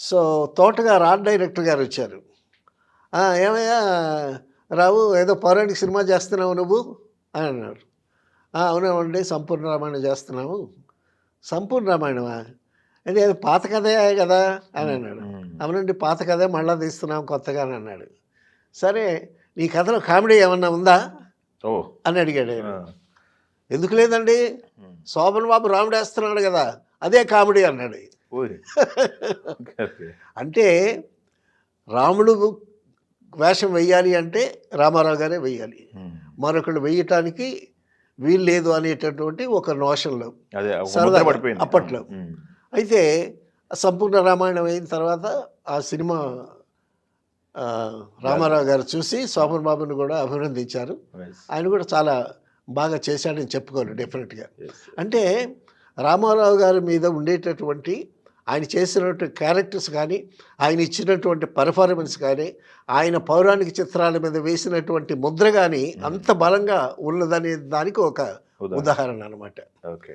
So తోటగారు art director గారు వచ్చారు. ఏమయ్యా రావు, ఏదో పౌరాణిక సినిమా చేస్తున్నావు నువ్వు అని అన్నాడు. అవునండి, సంపూర్ణ రామాయణం చేస్తున్నాము. సంపూర్ణ రామాయణమా? అంటే అది పాత కథే కదా అని అన్నాడు. అవునండి, పాత కథే మళ్ళా తీస్తున్నాం కొత్తగా అని అన్నాడు. సరే, నీ కథలో కామెడీ ఏమన్నా ఉందా అని అడిగాడు ఆయన. ఎందుకు లేదండి, శోభన్ బాబు రాముడు వేస్తున్నాడు కదా, అదే కామెడీ అన్నాడు. అంటే రాముడు వేషం వెయ్యాలి అంటే రామారావు గారే వెయ్యాలి, మరొకళ్ళు వెయ్యటానికి వీలు లేదు అనేటటువంటి ఒక నోషన్లో అప్పట్లో. అయితే సంపూర్ణ రామాయణం అయిన తర్వాత ఆ సినిమా రామారావు గారు చూసి శోభన్ బాబుని కూడా అభినందించారు. ఆయన కూడా చాలా బాగా చేశాడని చెప్పుకోవాలి డెఫినెట్గా. అంటే రామారావు గారి మీద ఉండేటటువంటి ఆయన చేసినటువంటి క్యారెక్టర్స్ కానీ, ఆయన ఇచ్చినటువంటి పెర్ఫార్మెన్స్ కానీ, ఆయన పౌరాణిక చిత్రాల మీద వేసినటువంటి ముద్ర కానీ అంత బలంగా ఉన్నదనే దానికి ఒక ఉదాహరణ అన్నమాట. ఓకే.